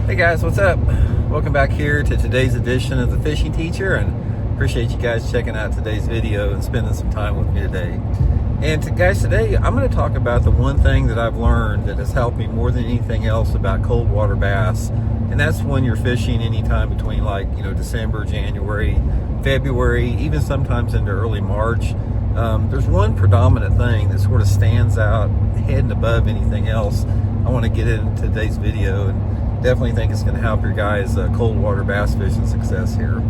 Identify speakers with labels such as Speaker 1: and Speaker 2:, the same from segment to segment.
Speaker 1: Hey guys, what's up? Welcome back here to today's edition of The Fishing Teacher, and appreciate you guys checking out today's video and spending some time with me today. And guys, today I'm going to talk about the one thing that I've learned that has helped me more than anything else about cold water bass, and that's when you're fishing anytime between December, January, February, even sometimes into early March. There's one predominant thing that sort of stands out head and above anything else. I want to get into today's video and definitely think it's going to help your guys' cold water bass fishing success here.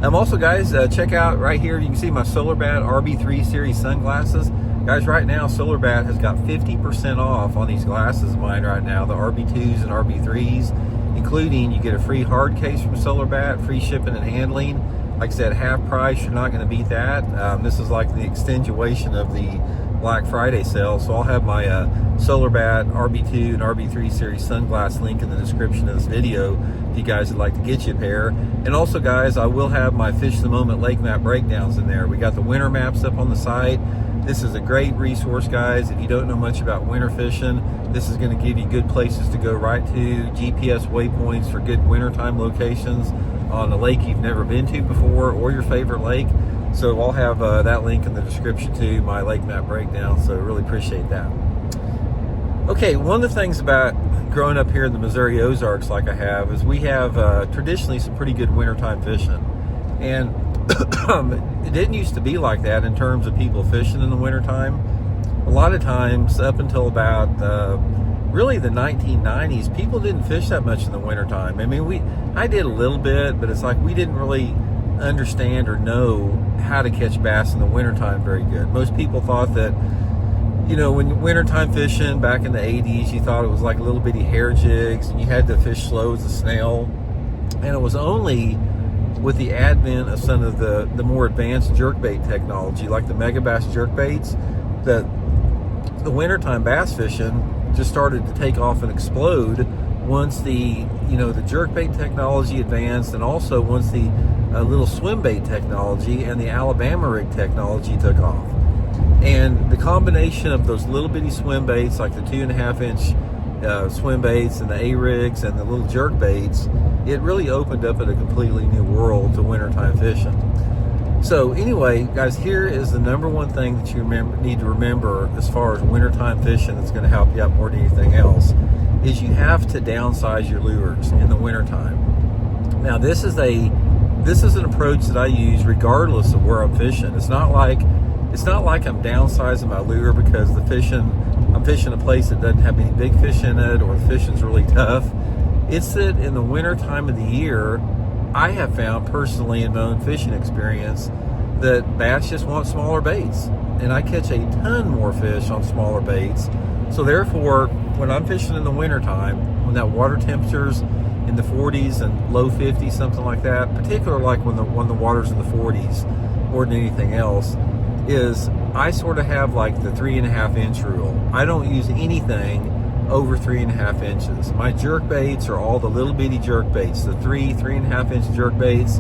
Speaker 1: Also, guys, check out right here. You can see my SolarBat RB3 series sunglasses. Guys, right now, SolarBat has got 50% off on these glasses of mine right now, the RB2s and RB3s, including you get a free hard case from SolarBat, free shipping and handling. Like I said, half price. You're not going to beat that. This is like the extenuation of the Black Friday sale. So I'll have my SolarBat RB2 and RB3 series sunglass link in the description of this video if you guys would like to get you a pair. And also, guys, I will have my Fish the Moment lake map breakdowns in there. We got the winter maps up on the site. This is a great resource, guys. If you don't know much about winter fishing, this is going to give you good places to go right to, GPS waypoints for good wintertime locations on a lake you've never been to before or your favorite lake. So I'll have that link in the description to my lake map breakdown, so really appreciate that. Okay, one of the things about growing up here in the Missouri Ozarks like I have is we have traditionally some pretty good wintertime fishing. And it didn't used to be like that in terms of people fishing in the wintertime. A lot of times up until about really the 1990s, people didn't fish that much in the wintertime. I mean, I did a little bit, but it's like we didn't really understand or know how to catch bass in the wintertime very good. Most people thought that, when wintertime fishing back in the 80s, you thought it was like little bitty hair jigs and you had to fish slow as a snail. And it was only with the advent of some of the more advanced jerkbait technology, like the megabass jerkbaits, that the wintertime bass fishing just started to take off and explode once the jerkbait technology advanced, and also once the little swim bait technology and the Alabama rig technology took off. And the combination of those little bitty swim baits, like the 2.5 inch swim baits and the A-rigs and the little jerk baits, it really opened up a completely new world to wintertime fishing. So anyway, guys, here is the number one thing that you need to remember as far as wintertime fishing that's going to help you out more than anything else, is you have to downsize your lures in the wintertime. Now, this is an approach that I use regardless of where I'm fishing. It's not like I'm downsizing my lure because I'm fishing a place that doesn't have any big fish in it or the fishing's really tough. It's that in the winter time of the year, I have found personally in my own fishing experience that bass just want smaller baits, and I catch a ton more fish on smaller baits. So therefore, when I'm fishing in the wintertime, when that water temperature's in the 40s and low 50s, something like that, particularly like when the water's in the 40s more than anything else, is I sort of have like the 3.5 inch rule. I don't use anything over 3.5 inches. My jerk baits are all the little bitty jerk baits, the 3.5 inch jerk baits.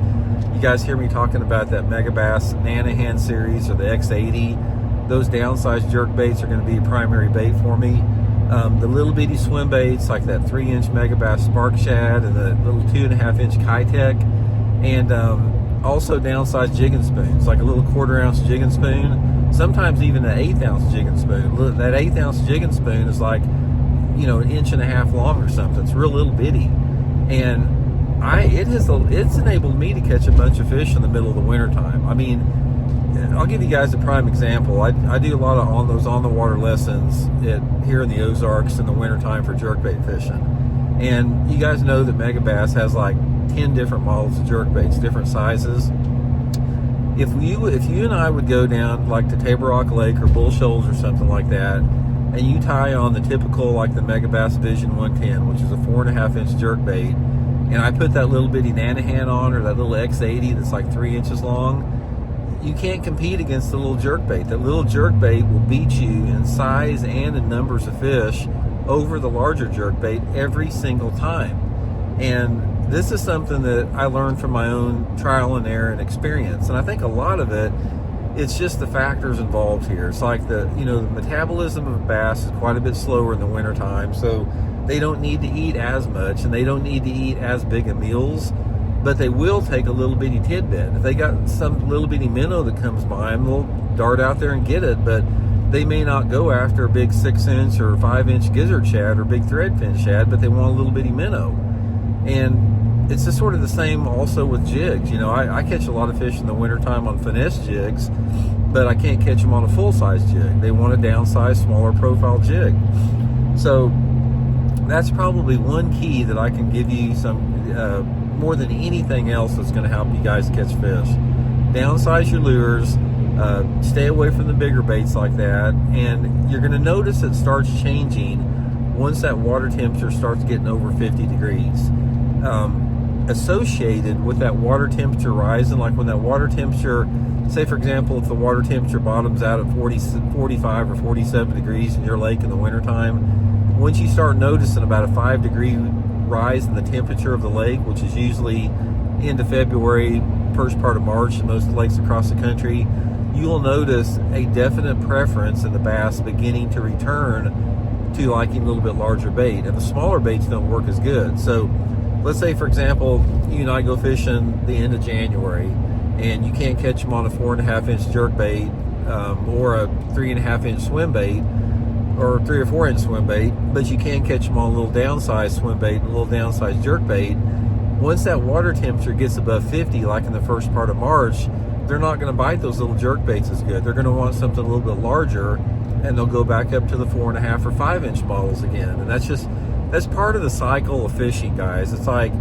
Speaker 1: You guys hear me talking about that Megabass Nanahan series or the X80. Those downsized jerk baits are going to be a primary bait for me. The little bitty swim baits like that 3-inch Megabass Spark Shad and the little 2.5 inch Kitech, and also downsized jigging spoons, like a little 1/4 ounce jigging spoon, sometimes even an 1/8 ounce jigging spoon. That 1/8 ounce jigging spoon is like, 1.5 inches long or something. It's real little bitty. And it's enabled me to catch a bunch of fish in the middle of the wintertime. I mean, I'll give you guys a prime example. I do a lot of those on the water lessons here in the Ozarks in the wintertime for jerkbait fishing. And you guys know that Megabass has like 10 different models of jerkbaits, different sizes. If you and I would go down like to Table Rock Lake or Bull Shoals or something like that, and you tie on the typical, like the Megabass Vision 110, which is a 4.5 inch jerkbait, and I put that little bitty Nanahan on, or that little X80 that's like 3 inches long, you can't compete against the little jerkbait. That little jerkbait will beat you in size and in numbers of fish over the larger jerkbait every single time. And this is something that I learned from my own trial and error and experience. And I think a lot of it It's just the factors involved here. It's like the metabolism of bass is quite a bit slower in the wintertime, so they don't need to eat as much and they don't need to eat as big of meals, but they will take a little bitty tidbit. If they got some little bitty minnow that comes by them, they'll dart out there and get it, but they may not go after a big 6-inch or 5-inch gizzard shad or big threadfin shad, but they want a little bitty minnow. And it's just sort of the same also with jigs. I catch a lot of fish in the wintertime on finesse jigs, but I can't catch them on a full-size jig. They want a downsized, smaller profile jig. So that's probably one key that I can give you more than anything else that's going to help you guys catch fish. Downsize your lures. Stay away from the bigger baits like that, and you're going to notice it starts changing once that water temperature starts getting over 50 degrees. Associated with that water temperature rising, like when that water temperature, say for example, if the water temperature bottoms out at 45 or 47 degrees in your lake in the wintertime, once you start noticing about a 5-degree rise in the temperature of the lake, which is usually into February, first part of March in most lakes across the country, you will notice a definite preference in the bass beginning to return to liking a little bit larger bait, and the smaller baits don't work as good. So let's say, for example, you and I go fishing the end of January, and you can't catch them on a 4.5-inch jerk bait or a 3.5-inch swim bait or 3 or 4-inch swim bait, but you can catch them on a little downsized swim bait and a little downsized jerk bait. Once that water temperature gets above 50, like in the first part of March, they're not going to bite those little jerk baits as good. They're going to want something a little bit larger, and they'll go back up to the 4.5 or 5-inch models again. And that's part of the cycle of fishing, guys. It's like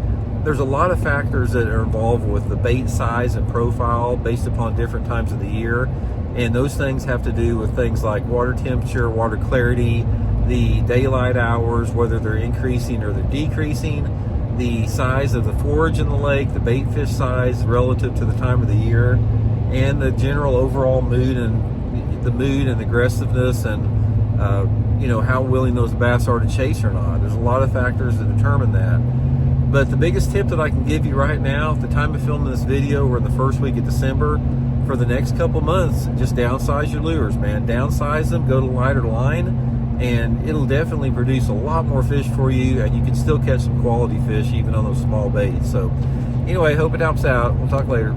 Speaker 1: there's a lot of factors that are involved with the bait size and profile based upon different times of the year, and those things have to do with things like water temperature, water clarity, the daylight hours, whether they're increasing or they're decreasing, the size of the forage in the lake, the bait fish size relative to the time of the year, and the general overall mood and the aggressiveness and how willing those bass are to chase or not. There's a lot of factors that determine that. But the biggest tip that I can give you right now, at the time of filming this video, we're in the first week of December, for the next couple months, just downsize your lures, man. Downsize them, go to lighter line, and it'll definitely produce a lot more fish for you, and you can still catch some quality fish even on those small baits. So anyway, hope it helps out. We'll talk later.